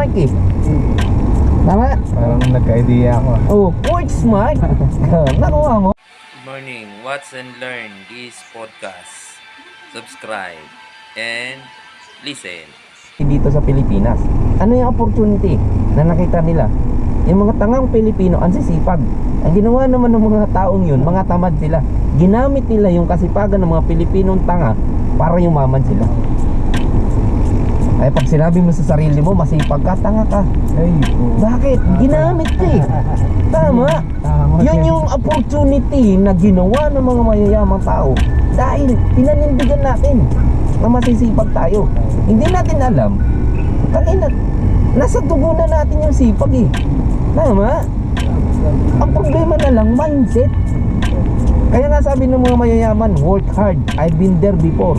smart eh. Tama? Parang nagka-idea ako. Oh, work smart. Nakuha mo. Good morning. Watch and learn this podcast. Subscribe and listen. Dito sa Pilipinas, ano yung opportunity na nakita nila? Yung mga tangang Pilipino, ang sisipag. Ang ginawa naman ng mga taong yun, mga tamad sila. Ginamit nila yung kasipagan ng mga Pilipinong tanga para yumaman sila. Ay pag sinabi mo sa sarili mo, masipag ka, tanga ka. Ay, po. Bakit? Ginamit ka eh. Tama. Yun yung opportunity na ginawa ng mga mayayamang tao dahil pinanindigan natin na masisipag tayo. Hindi natin alam, kanina, nasa dugo na natin yung sipag eh. Tama? Ang problema na lang, mindset. Kaya nga sabi ng mga mayayaman, work hard, I've been there before.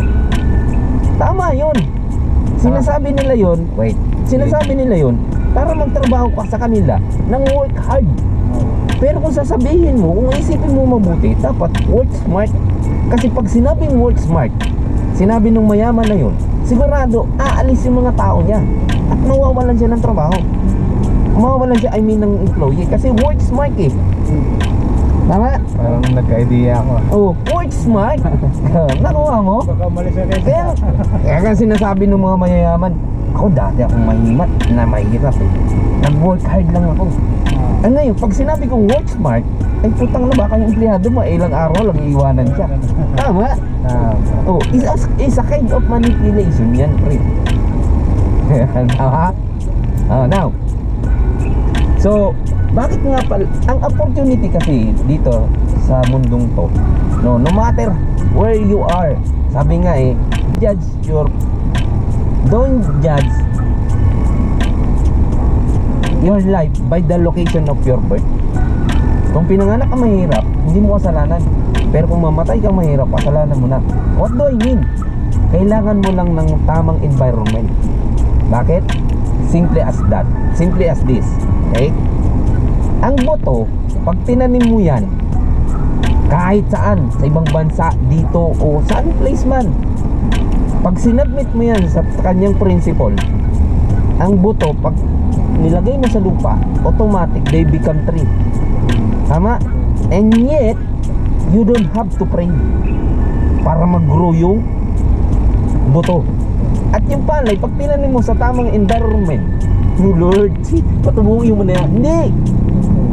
Tama yun. Sinasabi nila yun, sinasabi nila yun para magtrabaho ka sa kanila ng work hard. Pero kung sasabihin mo, kung isipin mo mabuti, dapat work smart. Kasi pag sinabing work smart, sinabi ng mayaman na yun, sigurado aalis yung mga tao niya at mawawalan siya ng trabaho. Mawawalan siya, ng employee. Kasi work smart eh. Tama? Parang nagka-idea ako. Oh, work smart. Nakuha mo? Baka umalis na kayo. Kaya nga sinasabi ng mga mayayaman, ako dati akong mahimat na mahirap eh. Nag-work hard lang ako. Ano ngayon, pag sinabi kong work smart, ay putang na baka yung empleyado mo, ilang araw lang iiwanan siya. Tama? Oh, is a kind of manipulation yan, pre. Tama? Oh, now. So, bakit nga pala, ang opportunity kasi dito sa mundong to, no matter where you are, sabi nga eh, don't judge your life by the location of your birth. Kung pinanganak ka mahirap, hindi mo kasalanan. Pero kung mamatay ka mahirap, kasalanan mo na. What do I mean? Kailangan mo lang ng tamang environment. Bakit? Simply as that. Simply as this. Okay? Ang boto, pag tinanim mo yan, kahit saan, sa ibang bansa, dito, o saan place man, pag sinubmit mo yan sa kanyang principle, ang boto, pag nilagay mo sa lupa, automatic, they become tree. Tama? And yet, you don't have to pray para mag-grow yung boto. At yung palay, pag tinanim mo sa tamang environment, no Lord, patubuhin mo na yan. Hindi!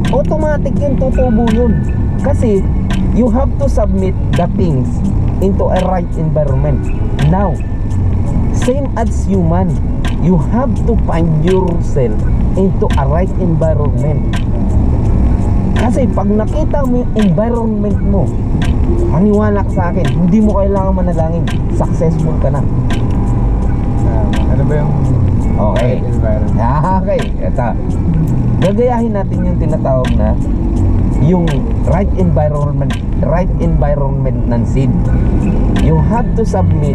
Automatic yun, tutubo yun. Kasi, you have to submit the things into a right environment. Now, same as human, you have to find yourself into a right environment. Kasi pag nakita mo yung environment mo, paniwala ka sa akin, hindi mo kailangan manalangin, successful ka na. Ano ba yung Okay. environment? Okay, eto. Gagayahin natin yung tinatawag na yung right environment ng seed. You have to submit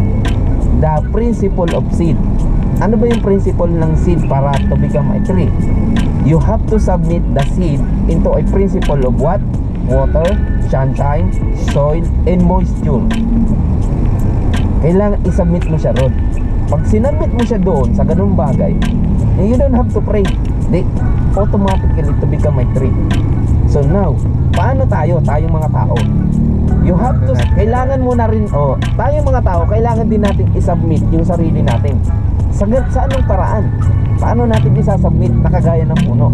the principle of seed. Ano ba yung principle ng seed para to become a tree? You have to submit the seed into a principle of what? Water, sunshine, soil, and moisture. Kailangan isubmit mo siya ron. Pag sinubmit mo siya doon sa ganung bagay, you don't have to pray. They automatically to become a tree. So now, paano tayo? Tayong mga tao, you have to, kailangan mo na rin, tayong mga tao, kailangan din natin isubmit yung sarili natin. Sa anong paraan? Paano natin isasubmit na kagaya ng puno?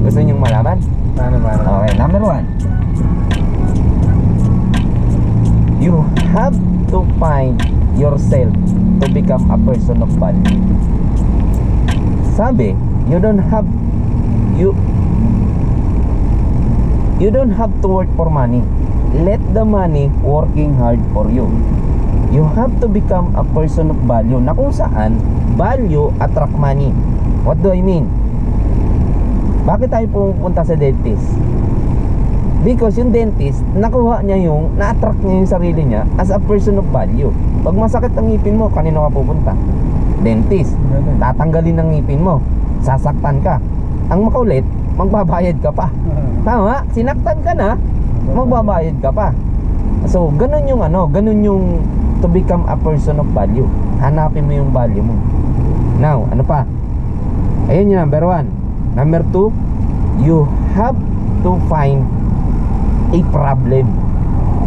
Gusto niyong malaman? Paano? Okay, number 1. You have to find yourself to become a person of value. Sabi, you don't have to work for money. Let the money working hard for you. You have to become a person of value, na kung saan value attract money. What do I mean? Bakit tayo pupunta sa dentist? Because yung dentist, nakuha niya na-attract niya yung sarili niya as a person of value. Pag masakit ang ngipin mo, kanino ka pupunta? Dentist. Tatanggalin ang ngipin mo, sasaktan ka. Ang makulit, magbabayad ka pa. Tama? Sinaktan ka na, magbabayad ka pa. So, ganun yung to become a person of value. Hanapin mo yung value mo. Now, ano pa? Ayun yung number 1. Number 2, you have to find a problem,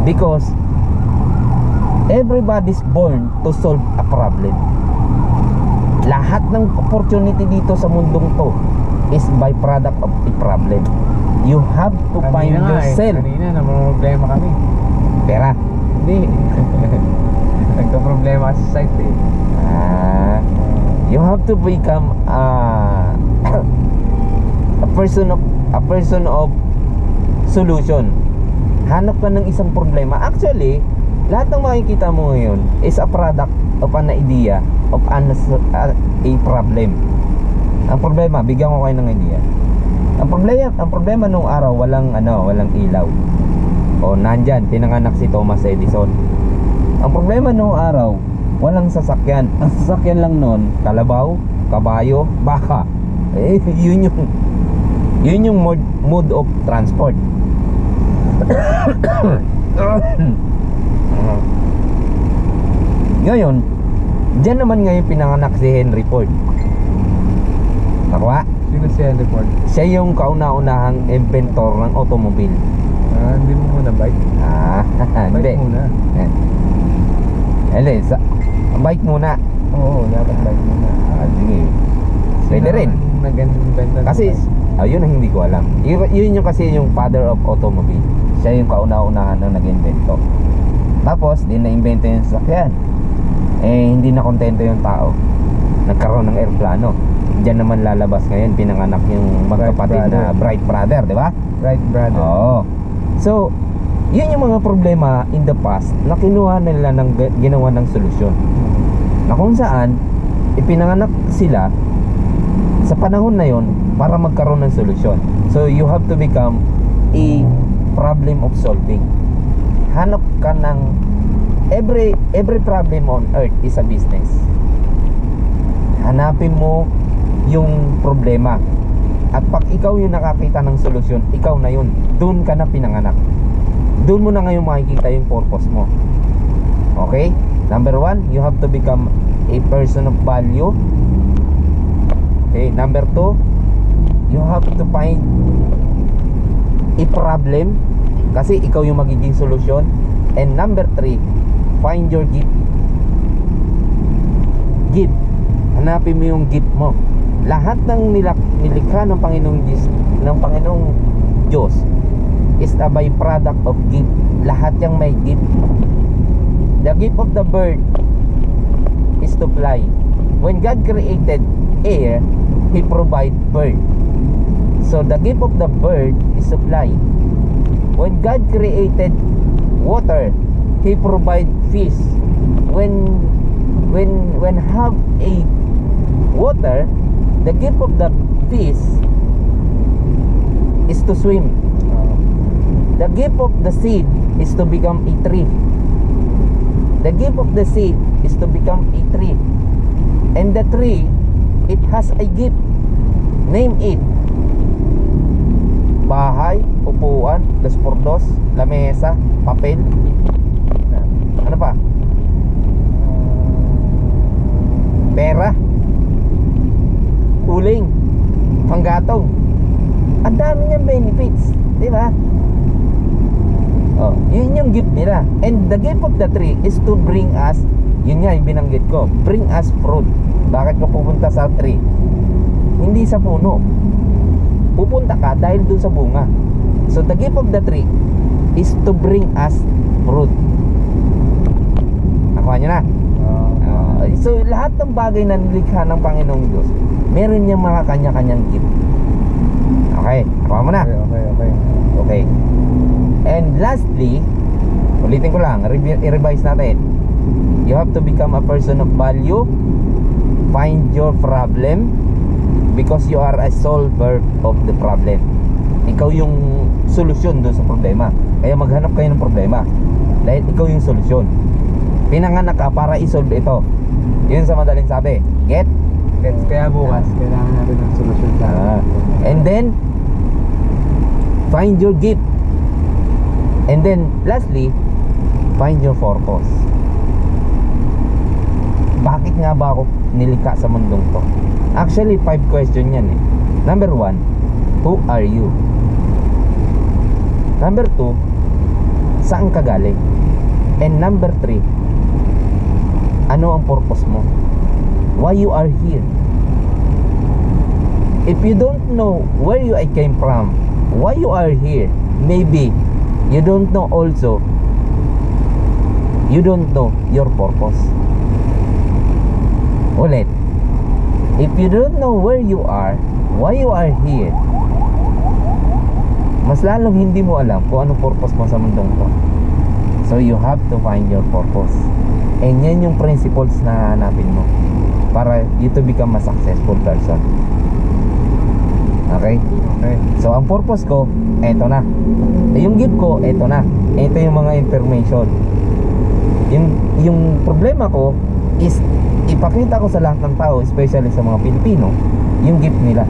because everybody's born to solve a problem. Lahat ng opportunity dito sa mundong to is byproduct of a problem. You have to find Kanina nga yourself. Kanina namumroblema kami. Pera. Hindi. Nagka-problema sa site eh. You have to become a person of solution. Hanap ka ng isang problema. Actually, lahat ng makikita mo ngayon is a product of an idea of a problem. Ang problema, bigyan ko kayo ng idea. Ang problema nung araw, walang ilaw. O nandyan, pinanganak si Thomas Edison. Ang problema nung araw, walang sasakyan. Ang sasakyan lang noon, kalabaw, kabayo, baka. Yun yung mode of transport. Ngayon, diyan naman ngayon pinanganak si Henry Ford. Nakuha? Sino si Henry Ford? Siya yung kauna-unahang inventor ng automobile. Hindi mo muna bike. Hindi. Bike muna. Hindi, bike muna. Oo, dapat bike muna. Sige. Pwede rin. Nag-inventa ng Kasi, bike? yun ang hindi ko alam. Yun yung kasi yung father of automobile. Siya yung kauna-unahan na nag-invento. Tapos, din na-invento yung sasakyan. Hindi na kontento yung tao. Nagkaroon ng airplano. Diyan naman lalabas ngayon, pinanganak yung magkapatid na Bright Brother, di ba? Right, brother. Oo. So, yun yung mga problema in the past na kinuha nila ginawa ng solusyon. Na kung saan, ipinanganak sila sa panahon na yon para magkaroon ng solusyon. So, you have to become a problem of solving. Hanap ka ng every problem on earth is a business. Hanapin mo yung problema. At pag ikaw yung nakakita ng solusyon, ikaw na yun. Doon ka na pinanganak. Doon mo na ngayon makikita yung purpose mo. Okay? Number 1, you have to become a person of value. Okay, number 2, you have to find a problem, kasi ikaw yung magiging solusyon. And number 3, find your gift. Gift. Hanapin mo yung gift mo. Lahat ng nilikha ng Panginoong Diyos is a byproduct of gift. Lahat yung may gift. The gift of the bird is to fly. When God created air, He provided bird. So the gift of the bird is to fly. When God created water, He provided fish. When have a water, the gift of the fish is to swim. The gift of the seed is to become a tree. The gift of the seed is to become a tree. And the tree, it has a gift. Name it. Bahay, upuan, 2x2, lamesa, papel. Ano pa? Pera, uling, panggatong. Ang dami niyang benefits, di ba? Yun yung gift nila. And the gift of the tree is to bring us, yun nga yung binanggit ko, bring us fruit. Bakit ka pupunta sa tree? Hindi sa puno. Pupunta ka dahil dun sa bunga. So the gift of the tree is to bring us fruit. Nakuha nyo na? So lahat ng bagay na nilikha ng Panginoong Diyos, meron niyang mga kanya-kanyang gift. Okay, nakuha mo na? Okay. And lastly, ulitin ko lang, i-revise natin. You have to become a person of value. Find your problem, because you are a solver of the problem. Ikaw yung solusyon doon sa problema. Kaya maghanap kayo ng problema, dahil ikaw yung solusyon. Pinanganak ka para i-solve ito. Yun sa madaling sabi. Get? Kaya bukas, kailangan natin ng solusyon sa and then, find your gift. And then, lastly, find your purpose. Bakit nga ba ako nilikha sa mundong to? Actually, 5 question yan eh. Number 1, who are you? Number 2, saan ka galing? And number 3, ano ang purpose mo? Why you are here? If you don't know where you came from, why you are here, maybe you don't know also, you don't know your purpose. Ulit, if you don't know where you are, why you are here, mas lalong hindi mo alam kung anong purpose mo sa mundong to. So you have to find your purpose. And yan yung principles na hanapin mo para you to become a successful person. Okay? Okay. So ang purpose ko, eto na. Yung gift ko, eto na. Ito yung mga information. Yung problema ko is ipakita ko sa lahat ng tao, especially sa mga Pilipino, yung gift nila.